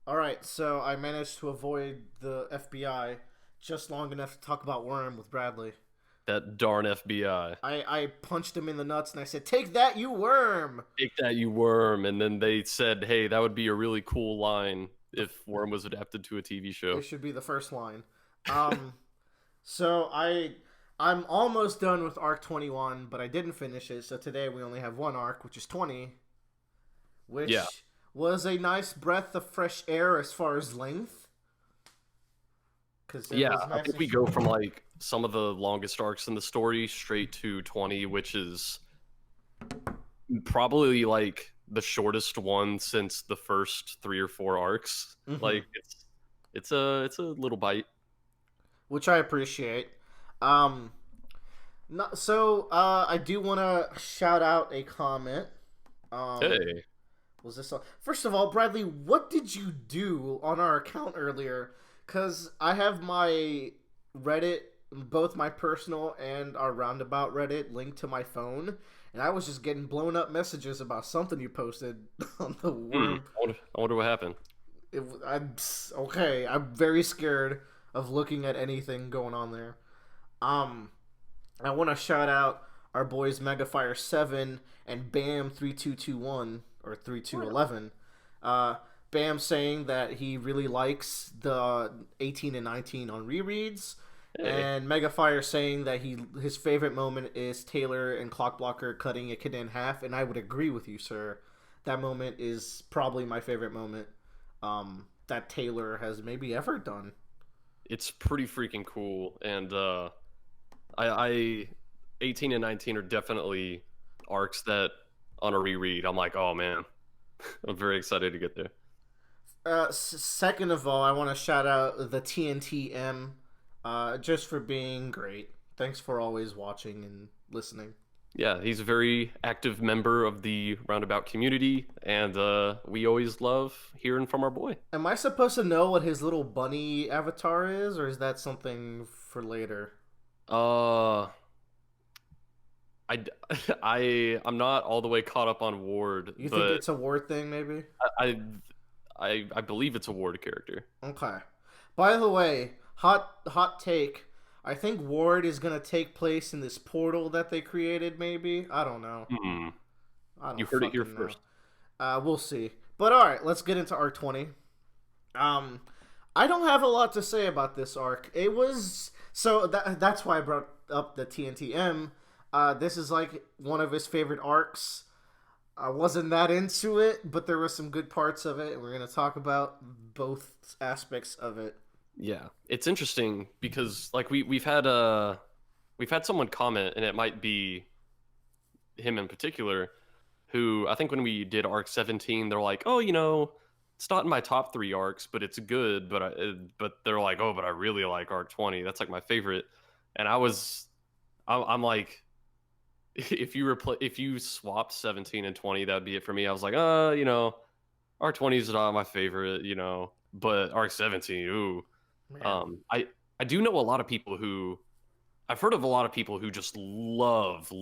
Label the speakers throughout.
Speaker 1: All right, so I managed to avoid the FBI just long enough to talk about Worm with Bradley.
Speaker 2: That darn FBI.
Speaker 1: I punched him in the nuts and I said, "Take that, you worm!"
Speaker 2: Take that, you worm. And then they said, hey, that would be a really cool line
Speaker 1: The,
Speaker 2: if Worm was adapted to a TV
Speaker 1: it
Speaker 2: show.
Speaker 1: should be the first line. Um, so I'm almost done with arc 21, but I didn't finish it. So today we only have one arc, which is 20,
Speaker 2: Yeah.
Speaker 1: which was a nice breath of fresh air as far as length, because it
Speaker 2: Yeah,
Speaker 1: was
Speaker 2: I
Speaker 1: nice
Speaker 2: think
Speaker 1: and
Speaker 2: we go
Speaker 1: short.
Speaker 2: from like some of the longest arcs in the story straight to 20, which is probably like the shortest one since the first three or four arcs.
Speaker 1: Hmm.
Speaker 2: Like it's a little bite.
Speaker 1: Which I appreciate. Um, I do want to shout out a comment. Um,
Speaker 2: Hey.
Speaker 1: was this first of all, Bradley? What did you do on our account earlier? Because I have my Reddit, both my personal and our Roundabout Reddit, linked to my phone, and I was just getting blown up messages about something you posted on the
Speaker 2: Hmm.
Speaker 1: worm.
Speaker 2: I wonder what happened.
Speaker 1: I'm okay. I'm very scared of looking at anything going on there. Um, I want to shout out our boys Megafire 7 and Bam 3221 or 3211. Bam saying that he really likes the 18 and 19 on rereads,
Speaker 2: Hey.
Speaker 1: and Megafire saying that his favorite moment is Taylor and Clockblocker cutting a kid in half, and I would agree with you, sir. That moment is probably my favorite moment that Taylor has maybe ever done.
Speaker 2: It's pretty freaking cool, and I 18 and 19 are definitely arcs that on a reread I'm like, oh man, I'm very excited to get there.
Speaker 1: Second of all, I want to shout out the TNTM just for being great. Thanks for always watching and listening.
Speaker 2: Yeah, he's a very active member of the Roundabout community, and we always love hearing from our boy.
Speaker 1: Am I supposed to know what his little bunny avatar is, or is that something for later?
Speaker 2: Uh, I, I'm not all the way caught up on Ward,
Speaker 1: You think
Speaker 2: but
Speaker 1: it's a word thing, maybe?
Speaker 2: I, I believe it's a Ward character.
Speaker 1: Okay. By the way, hot take. I think Ward is gonna take place in this portal that they created. Maybe I don't know.
Speaker 2: Hmm.
Speaker 1: I
Speaker 2: You
Speaker 1: don't
Speaker 2: heard it here
Speaker 1: fucking know.
Speaker 2: first.
Speaker 1: We'll see. But all right, let's get into arc 20. Um, I don't have a lot to say about this arc. It was that's why I brought up the TNTM. This is like one of his favorite arcs. I wasn't that into it, but there were some good parts of it, and we're gonna talk about both aspects of it.
Speaker 2: Yeah, it's interesting because like we've had someone comment, and it might be him in particular, who I think when we did arc 17, they're like, oh, it's not in my top three arcs, but it's good. But they're like, oh, but I really like arc 20. That's like my favorite. And I'm like, if you swapped 17 and 20, that'd be it for me. I was like, arc 20 is not my favorite, but arc 17, ooh.
Speaker 1: Man,
Speaker 2: I do know a lot of people who I've heard of a lot of people who just love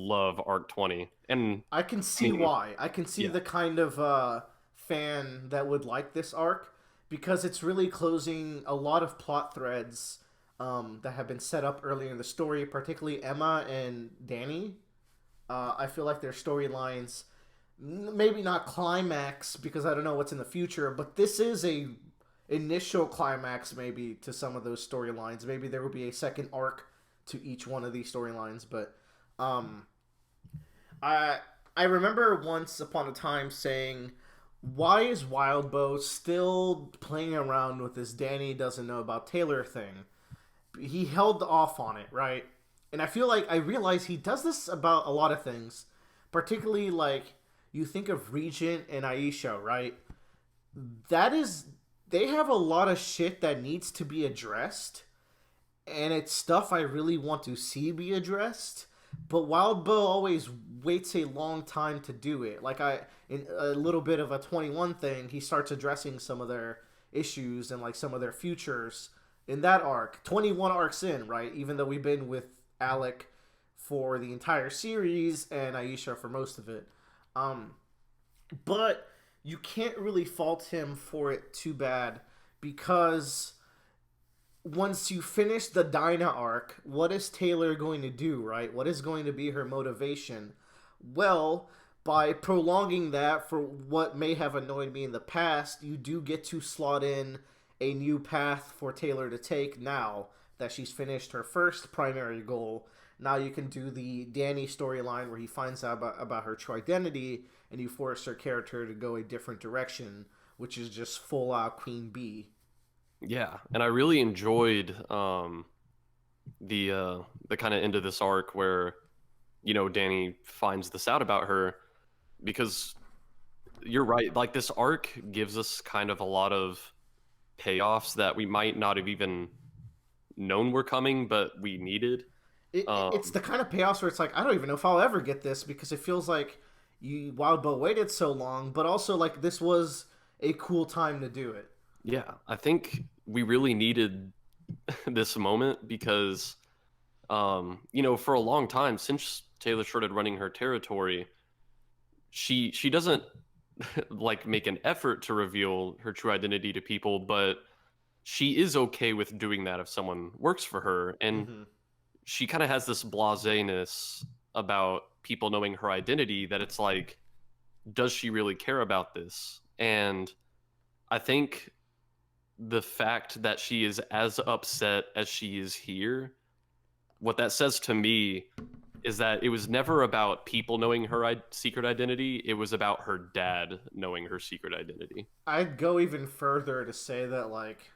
Speaker 2: arc 20, and
Speaker 1: I can
Speaker 2: I
Speaker 1: see
Speaker 2: mean,
Speaker 1: why. I can see
Speaker 2: yeah.
Speaker 1: the kind of fan that would like this arc because it's really closing a lot of plot threads that have been set up earlier in the story, particularly Emma and Danny. I feel like their storylines maybe not climax because I don't know what's in the future, but this is a initial climax maybe to some of those storylines. Maybe there will be a second arc to each one of these storylines, but um, I I remember once upon a time saying, "Why is Wildbow still playing around with this Danny doesn't know about Taylor thing?" He held off on it, right? And I feel like I realize he does this about a lot of things, particularly like you think of Regent and Aisha, right? That is, they have a lot of shit that needs to be addressed, and it's stuff I really want to see be addressed. But Wild Bill always waits a long time to do it. Like in a little bit of a 21 thing, he starts addressing some of their issues and like some of their futures in that arc. 21 arcs in, right? Even though we've been with Alec for the entire series and Aisha for most of it. But you can't really fault him for it too bad because once you finish the Dinah arc, what is Taylor going to do, right? What is going to be her motivation? Well, by prolonging that for what may have annoyed me in the past, you do get to slot in a new path for Taylor to take now that she's finished her first primary goal. Now you can do the Danny storyline where he finds out about her true identity and you force her character to go a different direction, which is just full out Queen Bee.
Speaker 2: Yeah, and I really enjoyed the kind of end of this arc where Danny finds this out about her, because you're right. Like, this arc gives us kind of a lot of payoffs that we might not have even known were coming, but we needed.
Speaker 1: It's
Speaker 2: Um,
Speaker 1: the kind of payoffs where it's like, I don't even know if I'll ever get this because it feels like you Wild Boat waited so long, but also like this was a cool time to do it.
Speaker 2: yeah, I think we really needed this moment because, for a long time since Taylor started running her territory, she doesn't like make an effort to reveal her true identity to people, but she is okay with doing that if someone works for her, and
Speaker 1: Hmm.
Speaker 2: she kind of has this blaseness about people knowing her identity that it's like, does she really care about this? And I think the fact that she is as upset as she is here, what that says to me is that it was never about people knowing her secret identity. It was about her dad knowing her secret identity.
Speaker 1: I'd go even further to say that like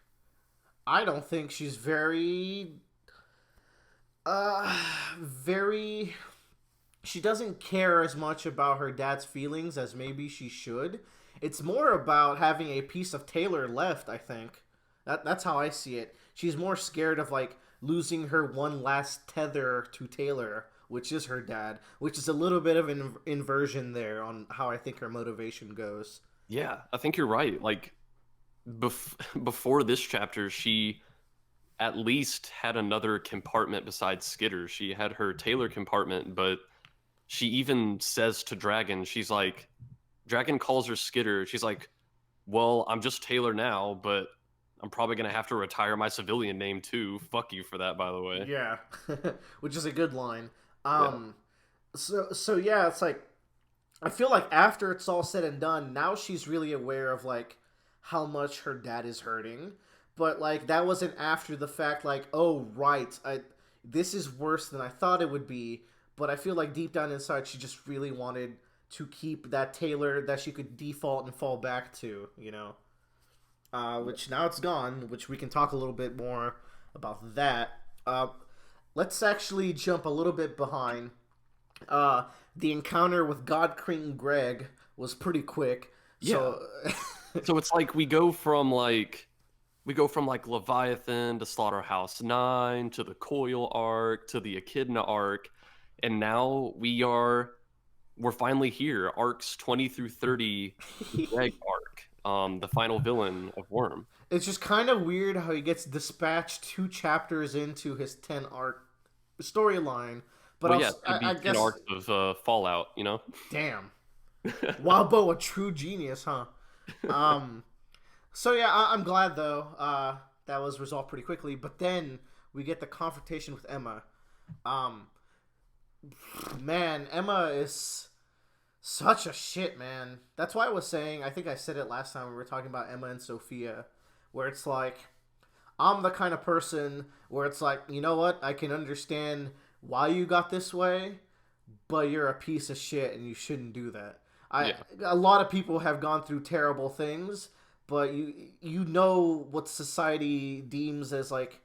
Speaker 1: I don't think she's uh very she doesn't care as much about her dad's feelings as maybe she should. It's more about having a piece of Taylor left, I think. That's how I see it. She's more scared of like losing her one last tether to Taylor, which is her dad, which is a little bit of an inversion there on how I think her motivation goes.
Speaker 2: Yeah, I think you're right. Like, before this chapter, she at least had another compartment besides Skitter. She had her Taylor compartment, but she even says to Dragon, she's like, Dragon calls her Skitter. She's like, well, I'm just Taylor now, but I'm probably going to have to retire my civilian name too. Fuck you for that, by the way.
Speaker 1: Yeah, which is a good line.
Speaker 2: Yeah.
Speaker 1: Um, so yeah, it's like I feel like after it's all said and done, now she's really aware of like how much her dad is hurting. But like that wasn't after the fact. Like, oh right, this is worse than I thought it would be. But I feel like deep down inside, she just really wanted to keep that Taylor that she could default and fall back to. Which now it's gone. Which we can talk a little bit more about that. Let's actually jump a little bit behind. Uh, the encounter with God King Greg was pretty quick.
Speaker 2: Yeah.
Speaker 1: So,
Speaker 2: So it's like we go from like Leviathan to Slaughterhouse 9 to the Coil arc to the Echidna arc, and now we're finally here. Arcs 20 through 30, the Greg arc, the final villain of Worm.
Speaker 1: it's just kind of weird how he gets dispatched 2 chapters into his 10 arc storyline. But
Speaker 2: Well, yeah,
Speaker 1: also,
Speaker 2: it's gonna be
Speaker 1: I
Speaker 2: 10
Speaker 1: guess,
Speaker 2: arcs of Fallout, you know?
Speaker 1: damn, Wabo, a true genius, huh? Um, so yeah, I'm glad though. That was resolved pretty quickly. But then we get the confrontation with Emma. Um, man, Emma is such a shit, man. That's why I was saying. I think I said it last time we were talking about Emma and Sophia, where it's like I'm the kind of person where it's like, you know what? I can understand why you got this way, but you're a piece of shit and you shouldn't do that. I
Speaker 2: Yeah.
Speaker 1: A lot of people have gone through terrible things, but you know what society deems as like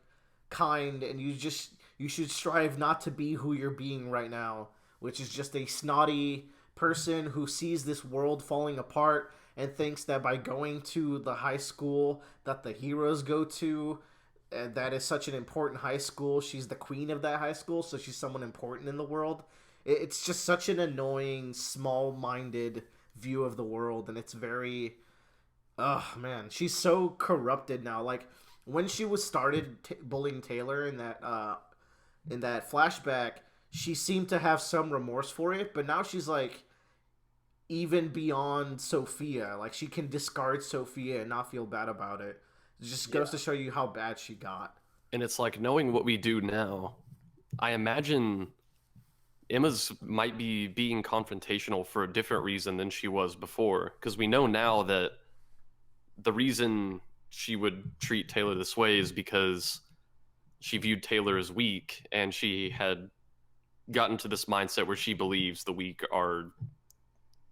Speaker 1: kind, and you should strive not to be who you're being right now, which is just a snotty person who sees this world falling apart and thinks that by going to the high school that the heroes go to, that is such an important high school, she's the queen of that high school, so she's someone important in the world. It's just such an annoying, small-minded view of the world, and it's very, oh man, she's so corrupted now. Like when she was started bullying Taylor in that flashback, she seemed to have some remorse for it, but now she's like, even beyond Sophia. Like she can discard Sophia and not feel bad about it. It just
Speaker 2: Yeah.
Speaker 1: goes to show you how bad she got.
Speaker 2: And it's like knowing what we do now, I imagine Emma's might be being confrontational for a different reason than she was before. Because we know now that the reason she would treat Taylor this way is because she viewed Taylor as weak, and she had gotten to this mindset where she believes the weak are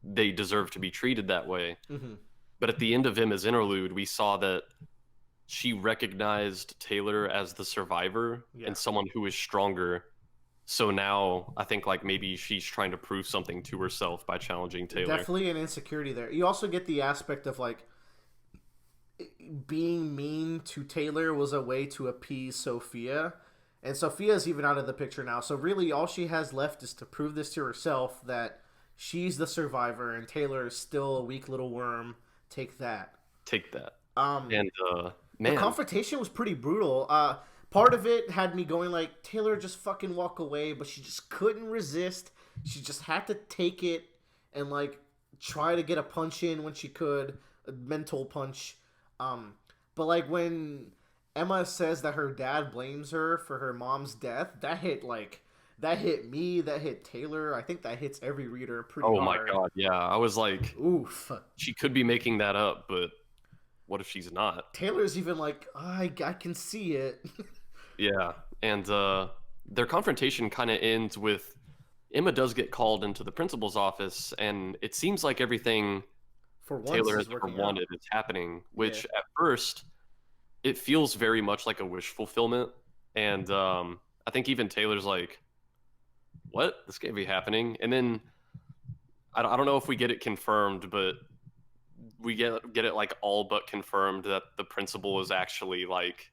Speaker 2: they deserve to be treated that way.
Speaker 1: Hmm.
Speaker 2: But at the end of Emma's interlude, we saw that she recognized Taylor as the survivor
Speaker 1: Yeah.
Speaker 2: and someone who is stronger. So now I think like maybe she's trying to prove something to herself by challenging Taylor.
Speaker 1: Definitely an insecurity there. You also get the aspect of like being mean to Taylor was a way to appease Sophia. And Sophia's even out of the picture now. So really all she has left is to prove this to herself that she's the survivor and Taylor is still a weak little worm. Take that.
Speaker 2: Take that.
Speaker 1: Um
Speaker 2: And
Speaker 1: the
Speaker 2: man,
Speaker 1: confrontation was pretty brutal. Part of it had me going like, Taylor, just fucking walk away, but she just couldn't resist. She just had to take it and like try to get a punch in when she could, a mental punch. But like when Emma says that her dad blames her for her mom's death, that hit me, that hit Taylor. I think that hits every reader pretty
Speaker 2: oh my
Speaker 1: hard.
Speaker 2: god, yeah. I was like,
Speaker 1: Oof.
Speaker 2: she could be making that up, but what if she's not?
Speaker 1: Taylor's even like, I can see it.
Speaker 2: Yeah. And their confrontation kind of ends with Emma does get called into the principal's office, and it seems like everything
Speaker 1: For once,
Speaker 2: Taylor has
Speaker 1: is
Speaker 2: ever
Speaker 1: working
Speaker 2: wanted
Speaker 1: out.
Speaker 2: is happening, which
Speaker 1: Yeah.
Speaker 2: at first it feels very much like a wish fulfillment. And I think even Taylor's like, what? This can't be happening. And then I don't know if we get it confirmed, but we get it like all but confirmed that the principal is actually like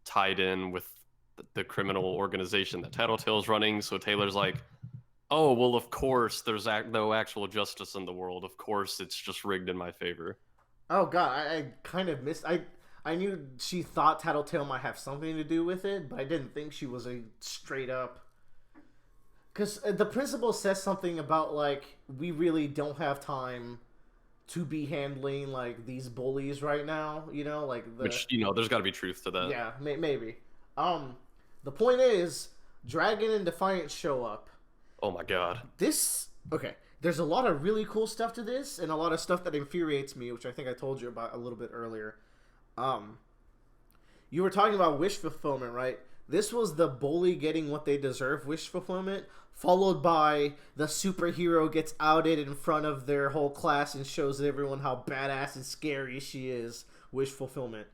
Speaker 2: tied in with the criminal organization that Tattletale's running. So Taylor's like, oh, well, of course, there's no actual justice in the world. Of course, it's just rigged in my favor.
Speaker 1: Oh god, I kind of missed. I knew she thought Tattletale might have something to do with it, but I didn't think she was a straight up. Because the principal says something about like we really don't have time to be handling like these bullies right now. You know, like the
Speaker 2: Which, there's got to be truth to that.
Speaker 1: yeah, maybe. The point is, Dragon and Defiant show up.
Speaker 2: Oh my god.
Speaker 1: This okay. There's a lot of really cool stuff to this, and a lot of stuff that infuriates me, which I think I told you about a little bit earlier. You were talking about wish fulfillment, right? This was the bully getting what they deserve wish fulfillment, followed by the superhero gets outed in front of their whole class and shows everyone how badass and scary she is. Wish fulfillment,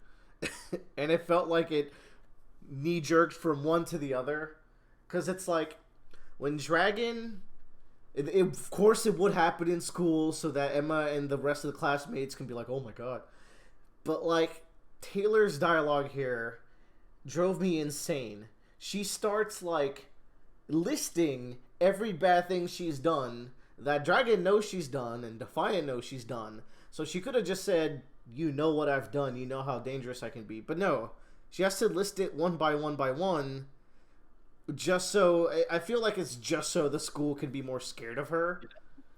Speaker 1: and it felt like it knee jerked from one to the other, because it's like when Dragon. Of course, it would happen in school so that Emma and the rest of the classmates can be like, "Oh my god!" But like Taylor's dialogue here drove me insane. She starts like listing every bad thing she's done that Dragon knows she's done and Defiant knows she's done. So she could have just said, "You know what I've done. You know how dangerous I can be." But no, she has to list it one by one by one. Just so I feel like it's just so the school can be more scared of her.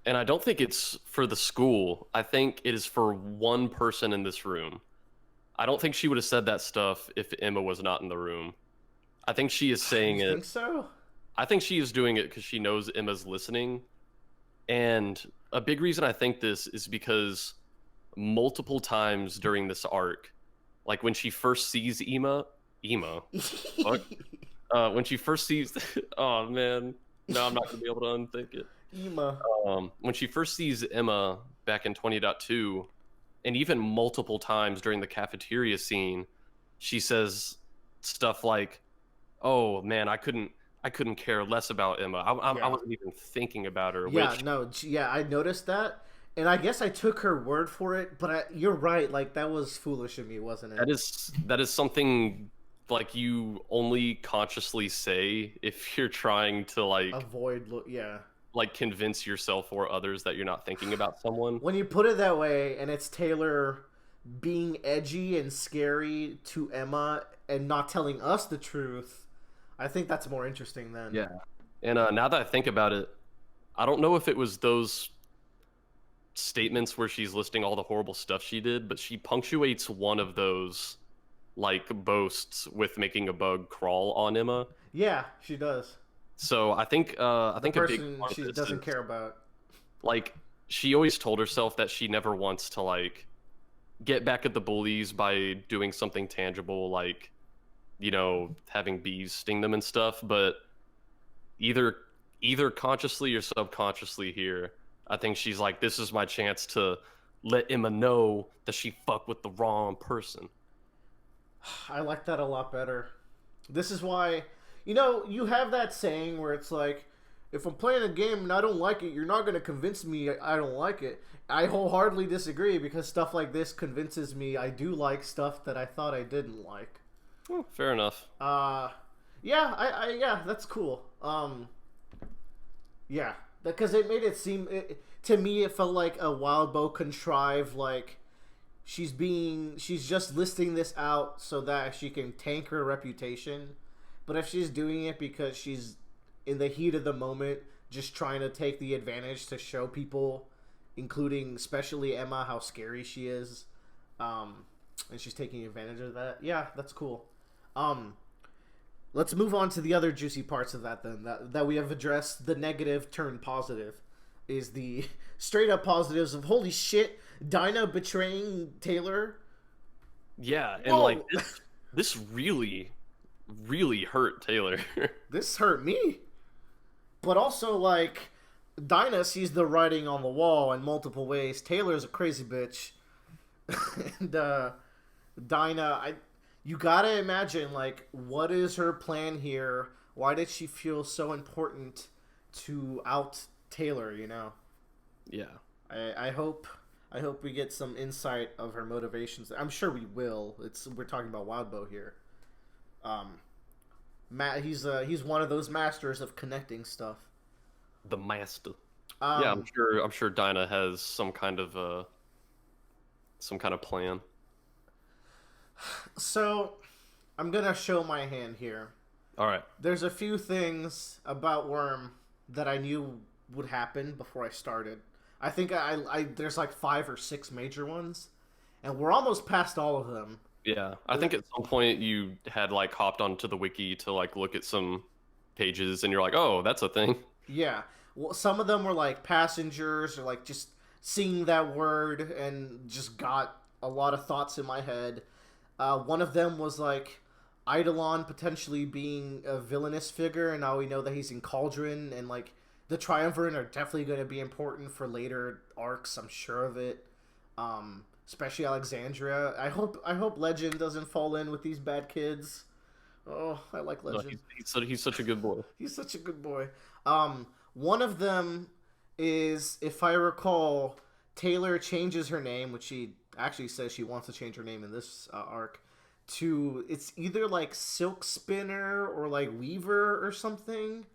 Speaker 2: And I don't think it's for the school. I think it is for one person in this room. I don't think she would have said that stuff if Emma was not in the room. I think she is saying
Speaker 1: You
Speaker 2: it.
Speaker 1: think so?
Speaker 2: I think she is doing it because she knows Emma's listening. And a big reason I think this is because multiple times during this arc, like when she first sees Emma, fuck, when she first sees, oh man, no, I'm not gonna be able to unthink it.
Speaker 1: Ema.
Speaker 2: When she first sees Emma back in 20.2, and even multiple times during the cafeteria scene, she says stuff like, "Oh man, I couldn't care less about Emma. I
Speaker 1: Yeah.
Speaker 2: wasn't even thinking about her."
Speaker 1: Yeah,
Speaker 2: Which
Speaker 1: no, yeah, I noticed that, and I guess I took her word for it. But you're right, like that was foolish of me, wasn't it?
Speaker 2: that is something like you only consciously say if you're trying to
Speaker 1: Yeah.
Speaker 2: like convince yourself or others that you're not thinking about someone.
Speaker 1: When you put it that way, and it's Taylor being edgy and scary to Emma and not telling us the truth, I think that's more interesting then.
Speaker 2: Yeah. And now that I think about it, I don't know if it was those statements where she's listing all the horrible stuff she did, but she punctuates one of those like boasts with making a bug crawl on Emma.
Speaker 1: Yeah, she does.
Speaker 2: So I
Speaker 1: The
Speaker 2: think a big
Speaker 1: person
Speaker 2: part of
Speaker 1: she
Speaker 2: this
Speaker 1: doesn't
Speaker 2: is
Speaker 1: care about.
Speaker 2: like she always told herself that she never wants to like get back at the bullies by doing something tangible like, you know, having bees sting them and stuff, but either either consciously or subconsciously here, I think she's like, this is my chance to let Emma know that she fucked with the wrong person.
Speaker 1: I like that a lot better. This is why, you know, you have that saying where it's like, if I'm playing a game and I don't like it, you're not going to convince me I don't like it. I wholeheartedly disagree because stuff like this convinces me I do like stuff that I thought I didn't like.
Speaker 2: Oh, fair enough.
Speaker 1: Uh, yeah, yeah, that's cool. Yeah, because it made it seem to me it felt like a Wild Bow contrived like she's just listing this out so that she can tank her reputation. But if she's doing it because she's in the heat of the moment, just trying to take the advantage to show people, including especially Emma, how scary she is, and she's taking advantage of that. Yeah, that's cool. Um, let's move on to the other juicy parts of that then. That we have addressed the negative turned positive is the straight up positives of holy shit, Dinah betraying Taylor.
Speaker 2: Yeah, and like
Speaker 1: Whoa,
Speaker 2: this really really hurt Taylor.
Speaker 1: this hurt me. But also like Dinah sees the writing on the wall in multiple ways. Taylor's a crazy bitch. And Dinah, you gotta imagine like what is her plan here? Why did she feel so important to out Taylor? You know,
Speaker 2: Yeah.
Speaker 1: I hope we get some insight of her motivations. I'm sure we will. We're talking about Wildbow here. Matt, he's one of those masters of connecting stuff.
Speaker 2: The master. Yeah,
Speaker 1: Um,
Speaker 2: I'm sure Dinah has some kind of plan.
Speaker 1: so I'm gonna show my hand here.
Speaker 2: All right.
Speaker 1: There's a few things about Worm that I knew would happen before I started. I think I there's like 5 or 6 major ones, and we're almost past all of them.
Speaker 2: Yeah. I think at some point you had like hopped onto the wiki to like look at some pages and you're like, "Oh, that's a thing."
Speaker 1: Yeah, well, some of them were like passengers or like just seeing that word and just got a lot of thoughts in my head. One of them was like Eidolon potentially being a villainous figure, and now we know that he's in Cauldron, and like the Triumvirate are definitely going to be important for later arcs. I'm sure of it. Especially Alexandria. I hope Legend doesn't fall in with these bad kids. Oh, I like
Speaker 2: No,
Speaker 1: Legend.
Speaker 2: he's such a good boy.
Speaker 1: He's such a good boy. One of them is, if I recall, Taylor changes her name, which she actually says she wants to change her name in this arc, to it's either like Silk Spinner or like Weaver or something,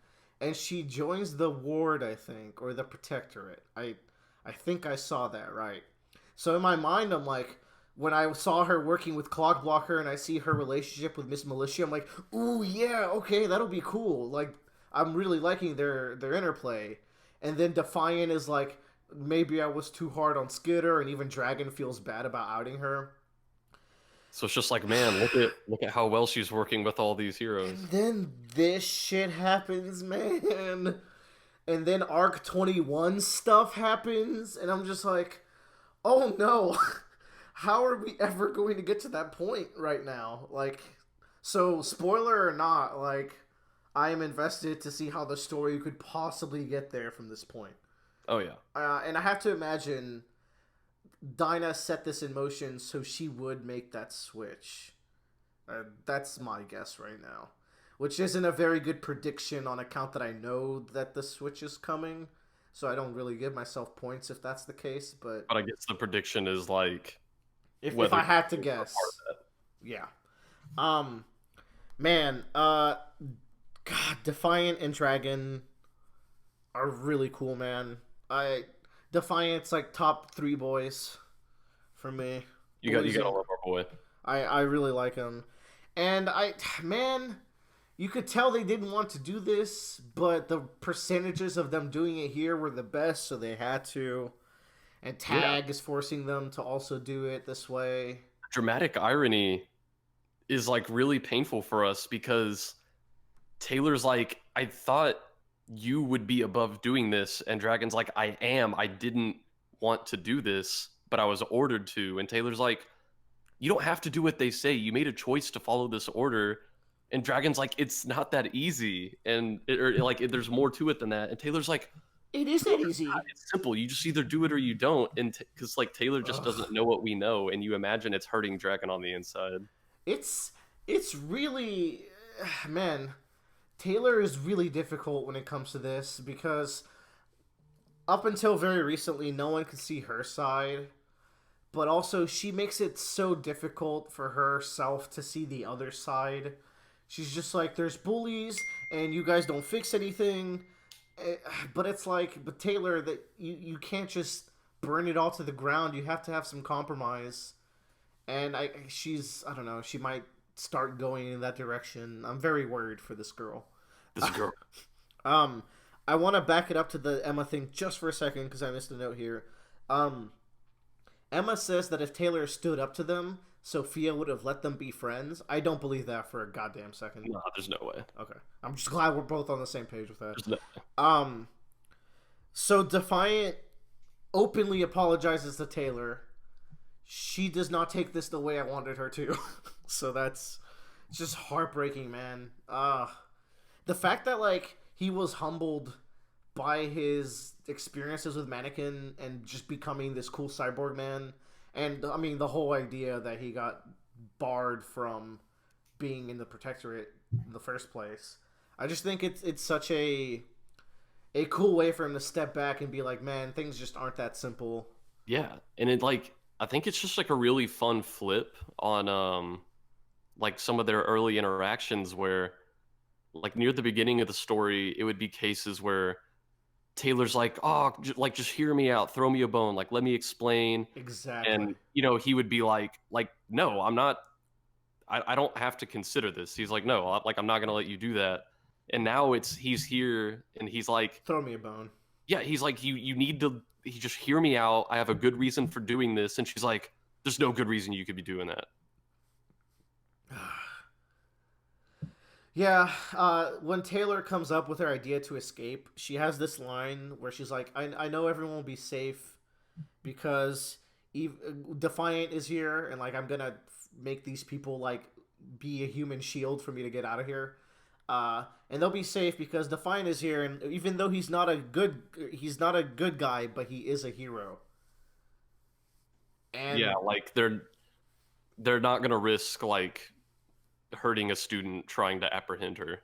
Speaker 1: and she joins the Ward, I think, or the Protectorate. I think I saw that right. So in my mind, I'm like, when I saw her working with Clockblocker and I see her relationship with Miss Militia, I'm like, ooh yeah, okay, that'll be cool. Like, I'm really liking their interplay. And then Defiant is like, maybe I was too hard on Skitter, and even Dragon feels bad about outing her.
Speaker 2: So it's just like, man, look at how well she's working with all these heroes.
Speaker 1: And then this shit happens, man. And then Arc 21 stuff happens, and I'm just like, oh no. How are we ever going to get to that point right now? Like, so spoiler or not, like, I am invested to see how the story could possibly get there from this point.
Speaker 2: Oh yeah.
Speaker 1: And I have to imagine Dinah set this in motion so she would make that switch. That's my guess right now. Which isn't a very good prediction on account that I know that the switch is coming. So I don't really give myself points if that's the case. But
Speaker 2: I guess the prediction is like
Speaker 1: if I had to guess. Yeah. Man, God, Defiant and Dragon are really cool, man. Defiant's like top 3 boys for me.
Speaker 2: You gotta love our boy.
Speaker 1: I really like him. And man, you could tell they didn't want to do this, but the percentages of them doing it here were the best, so they had to. and
Speaker 2: Yeah,
Speaker 1: Tag is forcing them to also do it this way.
Speaker 2: dramatic irony is like really painful for us because Taylor's like, I thought you would be above doing this, and Dragon's like, I am. I didn't want to do this, but I was ordered to. And Taylor's like, you don't have to do what they say. You made a choice to follow this order. And Dragon's like, it's not that easy, and there's more to it than that. And Taylor's like,
Speaker 1: It is
Speaker 2: no,
Speaker 1: that easy.
Speaker 2: it's simple. You just either do it or you don't. And because like Taylor just
Speaker 1: Ugh.
Speaker 2: doesn't know what we know, and you imagine it's hurting Dragon on the inside.
Speaker 1: It's it's really man, Taylor is really difficult when it comes to this because up until very recently no one could see her side, but also she makes it so difficult for herself to see the other side. She's just like there's bullies and you guys don't fix anything. Eh, But it's like but Taylor that you can't just burn it all to the ground. You have to have some compromise. And she's I don't know, she might start going in that direction. I'm very worried for this girl.
Speaker 2: This girl.
Speaker 1: um, I want to back it up to the Emma thing just for a second because I missed a note here. Um, Emma says that if Taylor stood up to them, Sophia would have let them be friends. I don't believe that for a goddamn second.
Speaker 2: No, there's no way.
Speaker 1: Okay, I'm just glad we're both on the same page with that.
Speaker 2: There's no.
Speaker 1: Um, so Defiant openly apologizes to Taylor. She does not take this the way I wanted her to. So that's just heartbreaking, man. The fact that like he was humbled by his experiences with Mannequin and just becoming this cool cyborg man, and I mean the whole idea that he got barred from being in the Protectorate in the first place. I just think it's such a cool way for him to step back and be like, man, things just aren't that simple.
Speaker 2: Yeah, and it like I think it's just like a really fun flip on like some of their early interactions where like near the beginning of the story it would be cases where Taylor's like, "Oh, like just hear me out, throw me a bone, like let me explain."
Speaker 1: Exactly.
Speaker 2: And he would be like, "No, I'm not I don't have to consider this." He's like, "No, like I'm not going to let you do that." And now he's here and he's like,
Speaker 1: Throw me a bone.
Speaker 2: yeah, he's like, you need to just hear me out. I have a good reason for doing this. And she's like, there's no good reason you could be doing that.
Speaker 1: Yeah, when Taylor comes up with her idea to escape, she has this line where she's like, I know everyone will be safe because Defiant is here, and like I'm gonna make these people like be a human shield for me to get out of here. And they'll be safe because Defiant is here, and even though he's not a good guy, but he is a hero. And
Speaker 2: Yeah, like they're not gonna risk like hurting a student trying to apprehend her.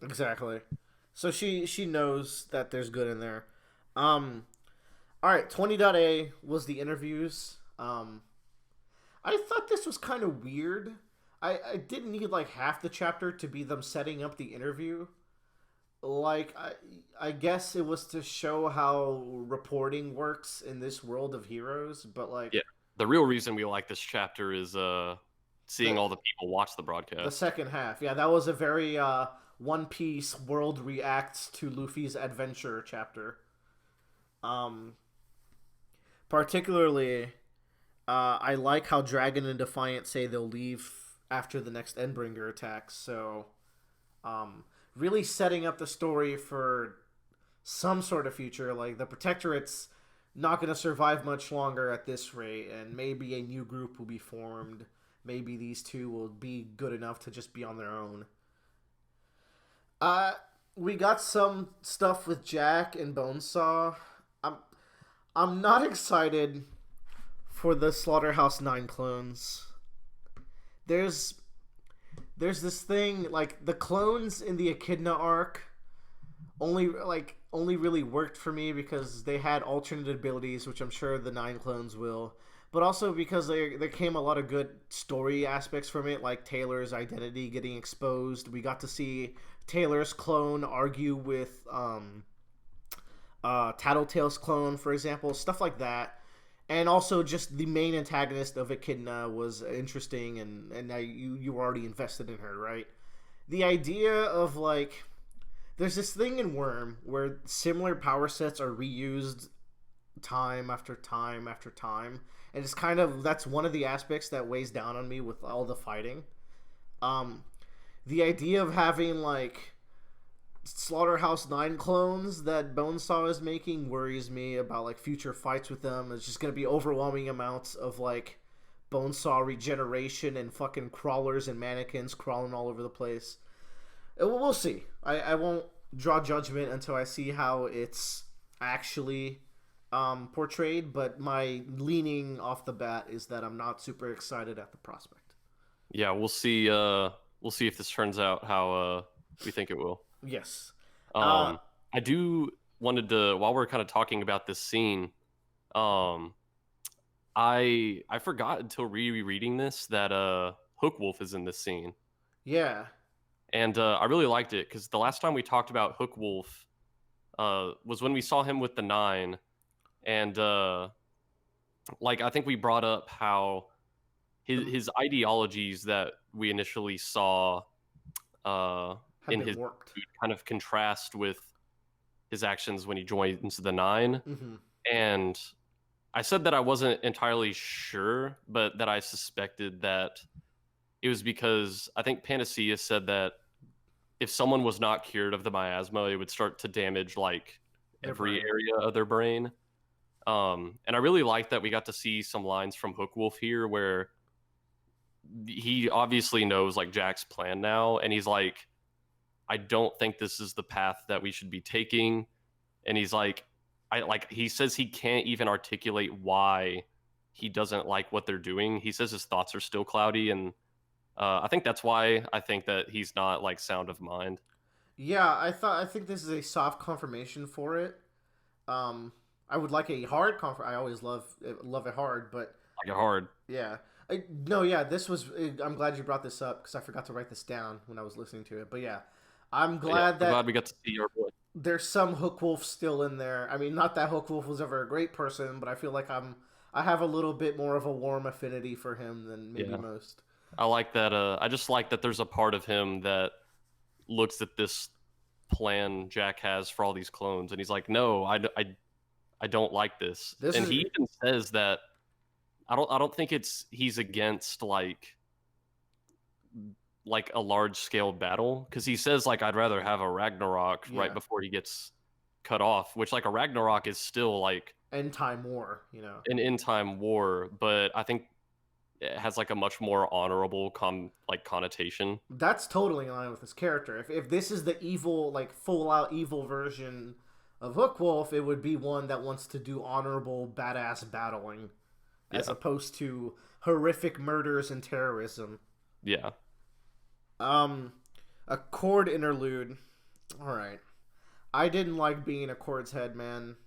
Speaker 1: exactly. So she knows that there's good in there. All right, 20.A was the interviews. I thought this was kind of weird. I didn't need like half the chapter to be them setting up the interview. Like I guess it was to show how reporting works in this world of heroes, but like
Speaker 2: Yeah, the real reason we like this chapter is seeing
Speaker 1: the
Speaker 2: all the people watch the
Speaker 1: the
Speaker 2: broadcast.
Speaker 1: second half. Yeah, that was a very One Piece world reacts to Luffy's adventure chapter. Um Particularly I like how Dragon and Defiant say they'll leave after the next Endbringer attack. So, really setting up the story for some sort of future. Like the Protectorate's not going to survive much longer at this rate, and maybe a new group will be formed. Maybe these two will be good enough to just be on their own. Uh, we got some stuff with Jack and Bonesaw. I'm I'm not excited for the Slaughterhouse 9 clones. There's this thing like the clones in the Echidna arc only really worked for me because they had alternate abilities, which I'm sure the 9 clones will, but also because there came a lot of good story aspects from it, like Taylor's identity getting exposed. We got to see Taylor's clone argue with Tattletale's clone, for example, stuff like that. And also, just the main antagonist of Echidna was interesting, and now you were already invested in her, right? The idea of like, there's this thing in Worm where similar power sets are reused time after time after time, and it's kind of that's one of the aspects that weighs down on me with all the fighting. Um, the idea of having like Slaughterhouse 9 clones that Bonesaw is making worries me about like future fights with them. It's just gonna be overwhelming amounts of like Bonesaw regeneration and fucking crawlers and mannequins crawling all over the place. We'll see. I won't draw judgment until I see how it's actually portrayed, but my leaning off the bat is that I'm not super excited at the prospect.
Speaker 2: Yeah, we'll see. We'll see if this turns out how we think it will.
Speaker 1: Yes. Uh,
Speaker 2: Um, I do wanted to while we're kind of talking about this scene. Um, I forgot until rereading this that Hook Wolf is in this scene,
Speaker 1: yeah.
Speaker 2: and I really liked it because the last time we talked about Hook Wolf was when we saw him with the Nine, and like I think we brought up how his ideologies that we initially saw uh,
Speaker 1: Have
Speaker 2: in
Speaker 1: been
Speaker 2: his
Speaker 1: worked.
Speaker 2: kind of contrast with his actions when he joins the Nine.
Speaker 1: Mm-hmm.
Speaker 2: And I said that I wasn't entirely sure, but that I suspected that it was because I think Panacea said that if someone was not cured of the miasma, it would start to damage like
Speaker 1: Their
Speaker 2: every
Speaker 1: brain.
Speaker 2: area of their brain. And I really liked that we got to see some lines from Hook Wolf here where he obviously knows like Jack's plan now, and he's like, I don't think this is the path that we should be taking. And he's like, he says he can't even articulate why he doesn't like what they're doing. He says his thoughts are still cloudy, and I think that's why I think that he's not like sound of mind.
Speaker 1: Yeah, I think this is a soft confirmation for it. Um, I would like a hard I always love it hard, but
Speaker 2: Like hard.
Speaker 1: yeah. No, yeah, this was. I'm glad you brought this up because I forgot to write this down when I was listening to it. But yeah, I'm
Speaker 2: But yeah,
Speaker 1: glad
Speaker 2: I'm
Speaker 1: that
Speaker 2: glad we got to see our boy.
Speaker 1: there's some Hook Wolf still in there. I mean, not that Hook Wolf was ever a great person, but I feel like I have a little bit more of a warm affinity for him than maybe
Speaker 2: Yeah,
Speaker 1: most.
Speaker 2: I like that. I just like that there's a part of him that looks at this plan Jack has for all these clones, and he's like, no, I don't like this.
Speaker 1: This
Speaker 2: And
Speaker 1: is
Speaker 2: he even says that I don't think it's he's against like a large scale battle because he says like I'd rather have a Ragnarok right
Speaker 1: yeah,
Speaker 2: before he gets cut off, which like a Ragnarok is still like
Speaker 1: end time war. You know,
Speaker 2: an end time war, but I think it has like a much more honorable connotation.
Speaker 1: that's totally in line with his character. If this is the evil, like full out evil version of Hook Wolf, it would be one that wants to do honorable, badass battling, as
Speaker 2: Yeah,
Speaker 1: opposed to horrific murders and terrorism.
Speaker 2: yeah,
Speaker 1: Um, a chord interlude. All right, I didn't like being a chord's head, man.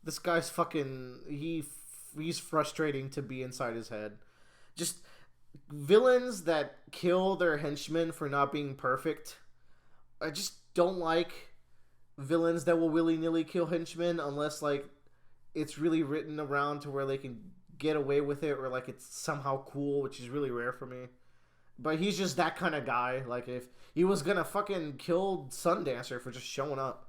Speaker 1: This guy's fucking he's frustrating to be inside his head. Just villains that kill their henchmen for not being perfect. I just don't like villains that will willy nilly kill henchmen unless like it's really written around to where they can get away with it or like it's somehow cool, which is really rare for me. But he's just that kind of guy. Like if he was gonna fucking kill Sundancer for just showing up,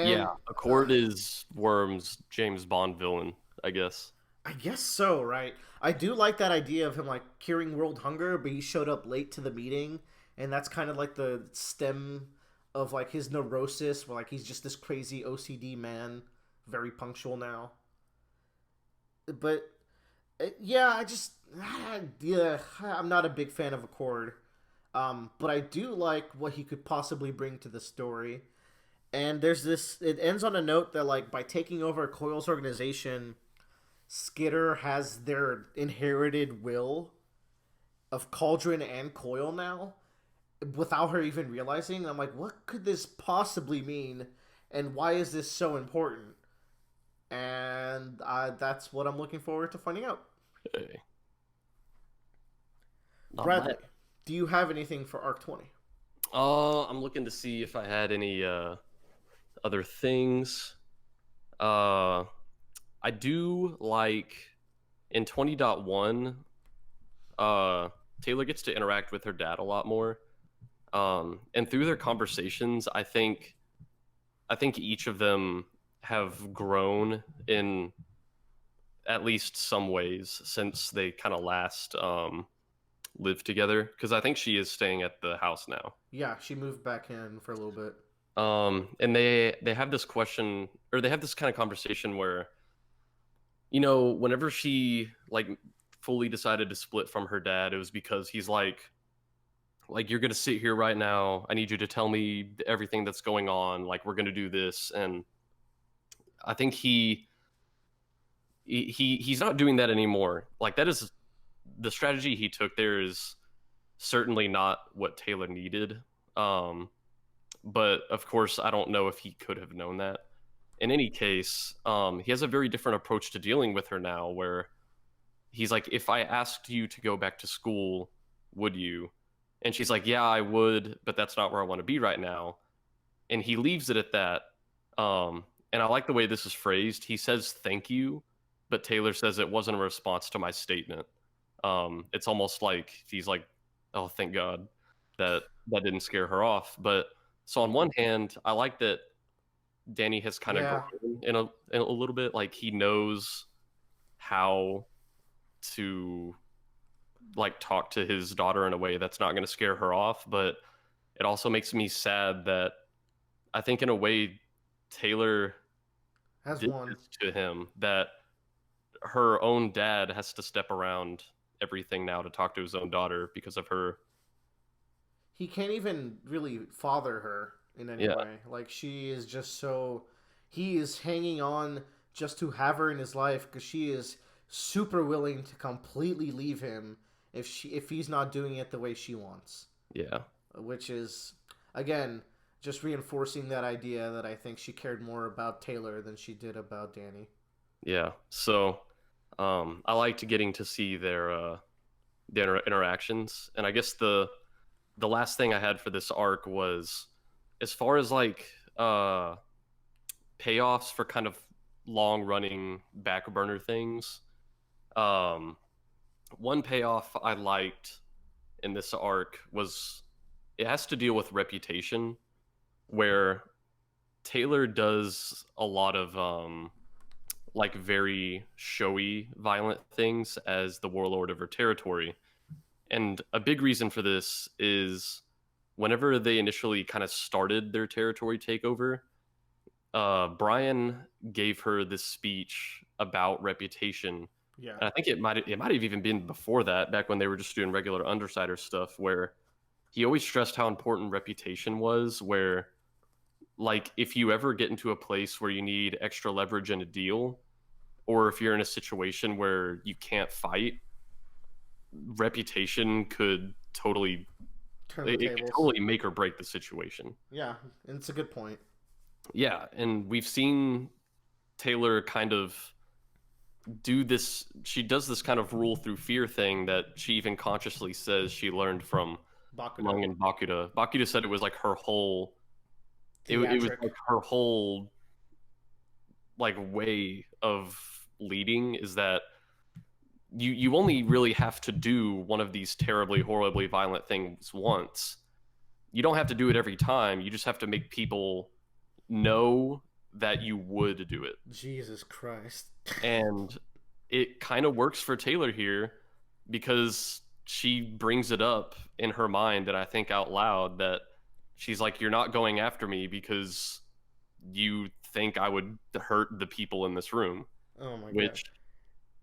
Speaker 2: yeah.
Speaker 1: and
Speaker 2: Accord is Worm's James Bond villain, I guess.
Speaker 1: I guess so, right? I do like that idea of him like curing world hunger, but he showed up late to the meeting, and that's kind of like the stem of like his neurosis, where like he's just this crazy OCD man, very punctual now. But yeah, yeah, I'm not a big fan of Accord, but I do like what he could possibly bring to the story. And there's this. It ends on a note that like by taking over Coil's organization, Skitter has their inherited will of Cauldron and Coil now, without her even realizing. I'm like, what could this possibly mean, and why is this so important? And that's what I'm looking forward to finding out.
Speaker 2: Hey, not
Speaker 1: Bradley,
Speaker 2: bad.
Speaker 1: do you have anything for Arc 20?
Speaker 2: I'm looking to see if I had any other things. Uh, I do like in 20.1, Taylor gets to interact with her dad a lot more. And through their conversations, I think each of them have grown in at least some ways since they kind of last lived together. Because I think she is staying at the house now.
Speaker 1: Yeah, she moved back in for a little bit.
Speaker 2: And they have this question, or they have this kind of conversation where, you know, whenever she like fully decided to split from her dad, it was because he's like you're gonna sit here right now. I need you to tell me everything that's going on. Like we're gonna do this, and I think he's not doing that anymore. Like that is the strategy he took there is certainly not what Taylor needed. Um, but of course, I don't know if he could have known that. In any case, he has a very different approach to dealing with her now, where he's like, if I asked you to go back to school, would you? And she's like, yeah, I would, but that's not where I want to be right now. And he leaves it at that. And I like the way this is phrased. He says thank you, but Taylor says it wasn't a response to my statement. It's almost like he's like, oh, thank God that that didn't scare her off. But so on one hand, I like that Danny has kind of
Speaker 1: Yeah,
Speaker 2: grown in a little bit. Like he knows how to like talk to his daughter in a way that's not going to scare her off. But it also makes me sad that I think in a way Taylor
Speaker 1: has
Speaker 2: did
Speaker 1: one.
Speaker 2: this to him, that her own dad has to step around everything now to talk to his own daughter because of her.
Speaker 1: He can't even really father her in any
Speaker 2: Yeah,
Speaker 1: way. Like she is just so he is hanging on just to have her in his life because she is super willing to completely leave him if he's not doing it the way she wants.
Speaker 2: yeah,
Speaker 1: Which is again just reinforcing that idea that I think she cared more about Taylor than she did about Danny.
Speaker 2: yeah. So I liked getting to see their interactions, and I guess the last thing I had for this arc was as far as like payoffs for kind of long running back burner things. Um, One payoff I liked in this arc was it has to deal with reputation, where Taylor does a lot of like very showy, violent things as the warlord of her territory. And a big reason for this is whenever they initially kind of started their territory takeover, Brian gave her this speech about reputation.
Speaker 1: Yeah.
Speaker 2: And I think it might have even been before that, back when they were just doing regular Undersider stuff, where he always stressed how important reputation was. Where like if you ever get into a place where you need extra leverage in a deal, or if you're in a situation where you can't fight, reputation could totally
Speaker 1: Turn the
Speaker 2: it could
Speaker 1: tables.
Speaker 2: totally make or break the situation.
Speaker 1: Yeah, and it's a good point.
Speaker 2: Yeah, and we've seen Taylor kind of do this. She does this kind of rule through fear thing that she even consciously says she learned from
Speaker 1: Bakuda.
Speaker 2: Lung and Bakuda. Bakuda said it was like her whole. It was
Speaker 1: Theatric.
Speaker 2: like her whole like way of leading is that you only really have to do one of these terribly horribly violent things once. You don't have to do it every time. You just have to make people know that you would do it.
Speaker 1: Jesus Christ.
Speaker 2: And it kind of works for Taylor here because she brings it up in her mind, and I think out loud, that she's like, you're not going after me because you think I would hurt the people in this room,
Speaker 1: Oh my god.
Speaker 2: which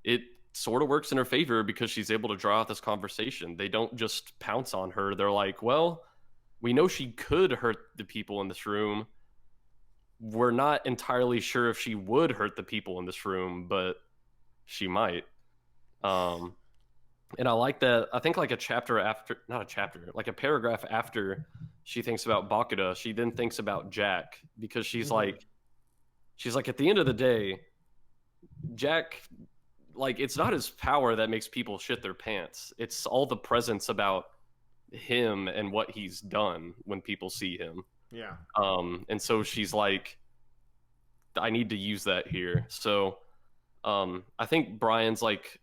Speaker 2: it sort of works in her favor because she's able to draw out this conversation. They don't just pounce on her. They're like, well, we know she could hurt the people in this room. We're not entirely sure if she would hurt the people in this room, but she might. Um, and I like that. I think like a chapter after, not a chapter, like a paragraph after she thinks about Bakuda, she then thinks about Jack because
Speaker 1: Mhm.
Speaker 2: she's like, at the end of the day, Jack, like, it's not his power that makes people shit their pants. It's all the presence about him and what he's done when people see him.
Speaker 1: Yeah.
Speaker 2: And so she's like, I need to use that here. So I think Brian's like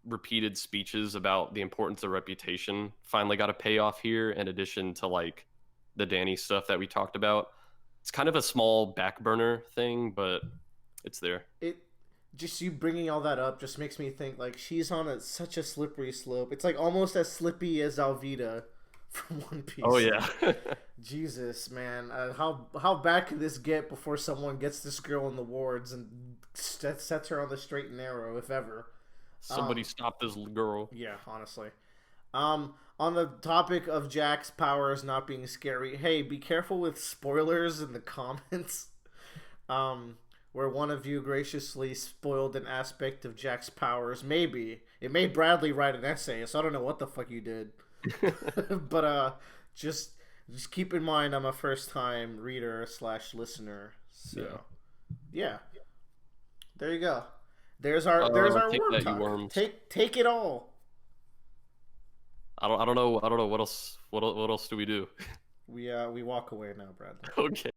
Speaker 2: repeated speeches about the importance of reputation finally got a payoff here, in addition to like the Danny stuff that we talked about. it's kind of a small back burner thing, but it's there.
Speaker 1: It just you bringing all that up just makes me think like she's on such a slippery slope. It's like almost as slippy as Alvida from One
Speaker 2: Oh
Speaker 1: Piece.
Speaker 2: yeah.
Speaker 1: Jesus, man, how bad can this get before someone gets this girl in the wards and sets her on the straight and narrow, if ever?
Speaker 2: Somebody
Speaker 1: Um,
Speaker 2: stop this girl.
Speaker 1: yeah, honestly. On the topic of Jack's powers not being scary, hey, be careful with spoilers in the comments. Um, where one of you graciously spoiled an aspect of Jack's powers. Maybe it made Bradley write an essay, so I don't know what the fuck you did. But just just keep in mind I'm a first time reader slash listener. So yeah, there you go. There's our
Speaker 2: Take
Speaker 1: worm
Speaker 2: that, you
Speaker 1: talk.
Speaker 2: worms.
Speaker 1: Take it all.
Speaker 2: I don't know what else. What else do we do?
Speaker 1: We walk away now, Bradley.
Speaker 2: Okay.